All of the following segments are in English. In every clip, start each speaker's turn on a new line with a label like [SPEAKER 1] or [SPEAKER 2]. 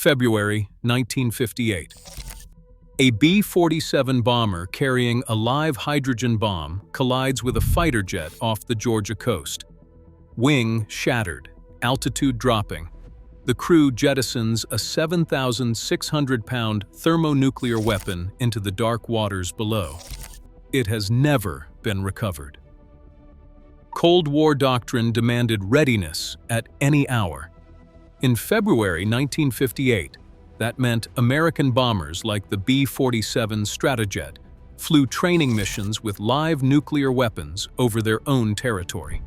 [SPEAKER 1] February 1958. A B-47 bomber carrying a live hydrogen bomb collides with a fighter jet off the Georgia coast. Wing shattered, altitude dropping. The crew jettisons a 7,600-pound thermonuclear weapon into the dark waters below. It has never been recovered. Cold War doctrine demanded readiness at any hour. In February 1958, that meant American bombers like the B-47 Stratojet flew training missions with live nuclear weapons over their own territory.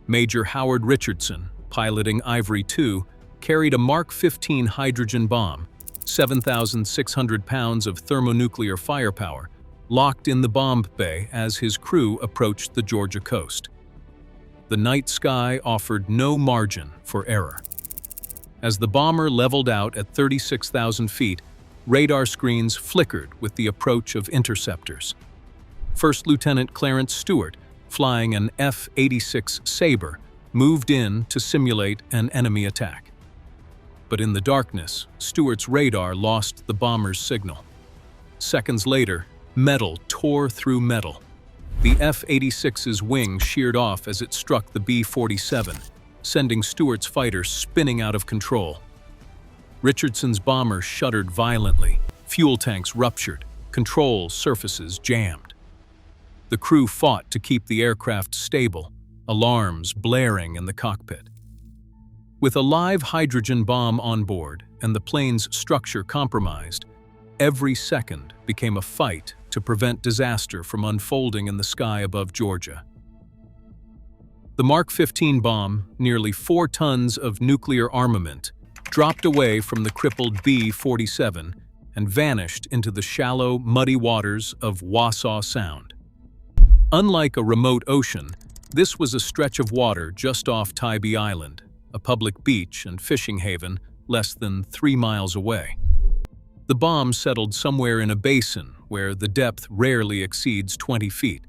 [SPEAKER 1] Major Howard Richardson, piloting Ivory 2, carried a Mark 15 hydrogen bomb, 7,600 pounds of thermonuclear firepower, locked in the bomb bay as his crew approached the Georgia coast. The night sky offered no margin for error. As the bomber leveled out at 36,000 feet, radar screens flickered with the approach of interceptors. First Lieutenant Clarence Stewart, flying an F-86 Sabre, moved in to simulate an enemy attack. But in the darkness, Stewart's radar lost the bomber's signal. Seconds later, metal tore through metal. The F-86's wing sheared off as it struck the B-47, sending Stewart's fighter spinning out of control. Richardson's bomber shuddered violently, fuel tanks ruptured, control surfaces jammed. The crew fought to keep the aircraft stable, alarms blaring in the cockpit. With a live hydrogen bomb on board and the plane's structure compromised, every second became a fight to prevent disaster from unfolding in the sky above Georgia. The Mark 15 bomb, nearly 4 tons of nuclear armament, dropped away from the crippled B-47 and vanished into the shallow, muddy waters of Wassaw Sound. Unlike a remote ocean, this was a stretch of water just off Tybee Island, a public beach and fishing haven less than 3 miles away. The bomb settled somewhere in a basin where the depth rarely exceeds 20 feet,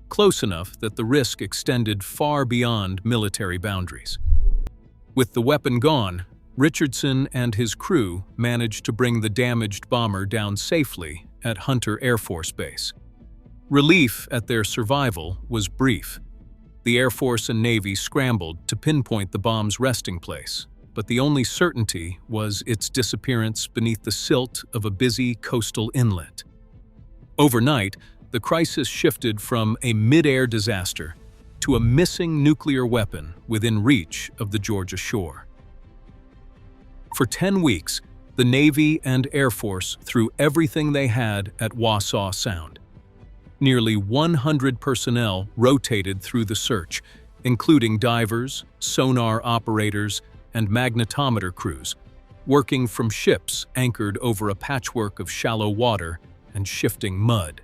[SPEAKER 1] close enough that the risk extended far beyond military boundaries. With the weapon gone, Richardson and his crew managed to bring the damaged bomber down safely at Hunter Air Force Base. Relief at their survival was brief. The Air Force and Navy scrambled to pinpoint the bomb's resting place, but the only certainty was its disappearance beneath the silt of a busy coastal inlet. Overnight, the crisis shifted from a mid-air disaster to a missing nuclear weapon within reach of the Georgia shore. For 10 weeks, the Navy and Air Force threw everything they had at Wassaw Sound. Nearly 100 personnel rotated through the search, including divers, sonar operators, and magnetometer crews, working from ships anchored over a patchwork of shallow water and shifting mud.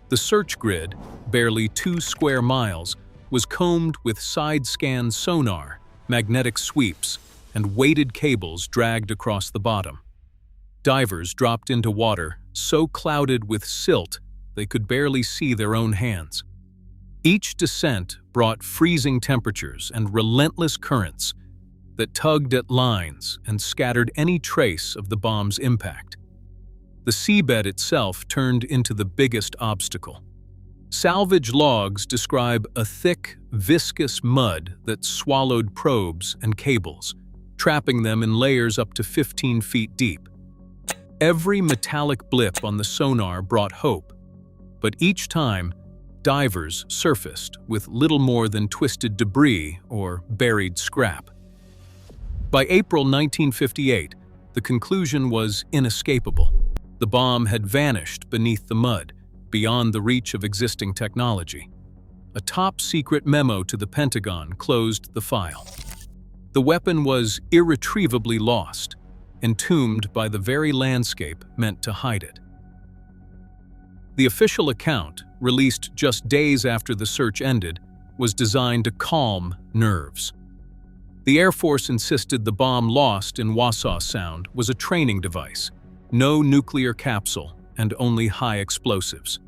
[SPEAKER 1] The search grid, barely 2 square miles, was combed with side-scan sonar, magnetic sweeps, and weighted cables dragged across the bottom. Divers dropped into water so clouded with silt they could barely see their own hands. Each descent brought freezing temperatures and relentless currents that tugged at lines and scattered any trace of the bomb's impact. The seabed itself turned into the biggest obstacle. Salvage logs describe a thick, viscous mud that swallowed probes and cables, trapping them in layers up to 15 feet deep. Every metallic blip on the sonar brought hope, but each time, divers surfaced with little more than twisted debris or buried scrap. By April 1958, the conclusion was inescapable. The bomb had vanished beneath the mud, beyond the reach of existing technology. A top-secret memo to the Pentagon closed the file. The weapon was irretrievably lost, entombed by the very landscape meant to hide it. The official account, released just days after the search ended, was designed to calm nerves. The Air Force insisted the bomb lost in Wassaw Sound was a training device, no nuclear capsule, and only high explosives.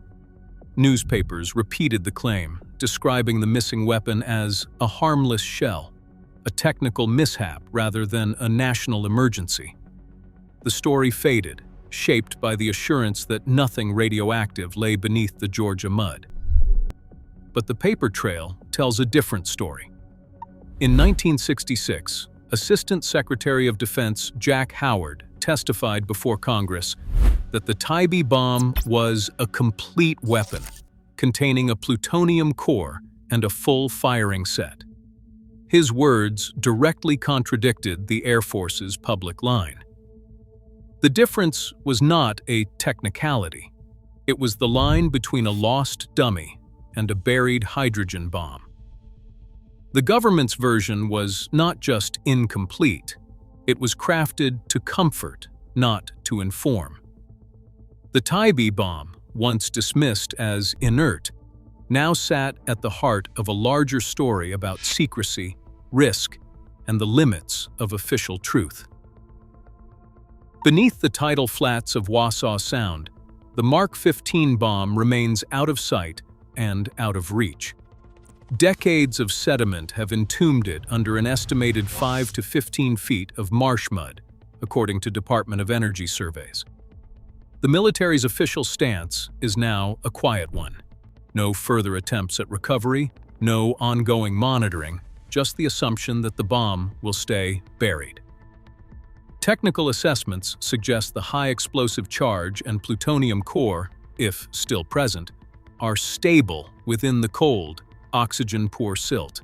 [SPEAKER 1] Newspapers repeated the claim, describing the missing weapon as a harmless shell, a technical mishap rather than a national emergency. The story faded, shaped by the assurance that nothing radioactive lay beneath the Georgia mud. But the paper trail tells a different story. In 1966, Assistant Secretary of Defense Jack Howard testified before Congress that the Tybee bomb was a complete weapon, containing a plutonium core and a full firing set. His words directly contradicted the Air Force's public line. The difference was not a technicality. It was the line between a lost dummy and a buried hydrogen bomb. The government's version was not just incomplete, it was crafted to comfort, not to inform. The Tybee bomb, once dismissed as inert, now sat at the heart of a larger story about secrecy, risk, and the limits of official truth. Beneath the tidal flats of Wassaw Sound, the Mark 15 bomb remains out of sight and out of reach. Decades of sediment have entombed it under an estimated 5 to 15 feet of marsh mud, according to Department of Energy surveys. The military's official stance is now a quiet one. No further attempts at recovery, no ongoing monitoring, just the assumption that the bomb will stay buried. Technical assessments suggest the high explosive charge and plutonium core, if still present, are stable within the cold, oxygen-poor silt.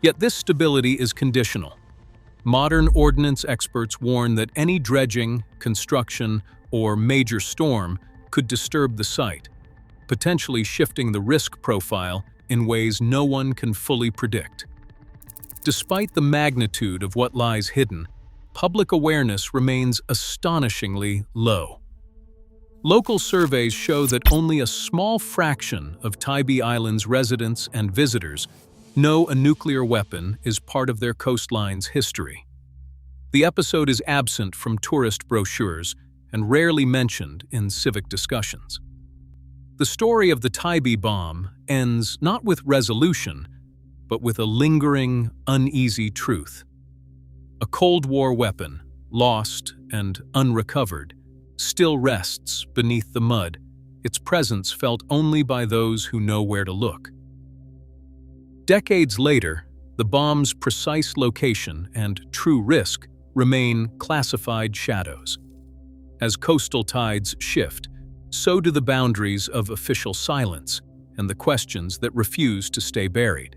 [SPEAKER 1] Yet this stability is conditional. Modern ordnance experts warn that any dredging, construction, or major storm could disturb the site, potentially shifting the risk profile in ways no one can fully predict. Despite the magnitude of what lies hidden, public awareness remains astonishingly low. Local surveys show that only a small fraction of Tybee Island's residents and visitors know a nuclear weapon is part of their coastline's history. The episode is absent from tourist brochures and rarely mentioned in civic discussions. The story of the Tybee bomb ends not with resolution, but with a lingering, uneasy truth. A Cold War weapon, lost and unrecovered, still rests beneath the mud, its presence felt only by those who know where to look. Decades later, the bomb's precise location and true risk remain classified shadows. As coastal tides shift, so do the boundaries of official silence and the questions that refuse to stay buried.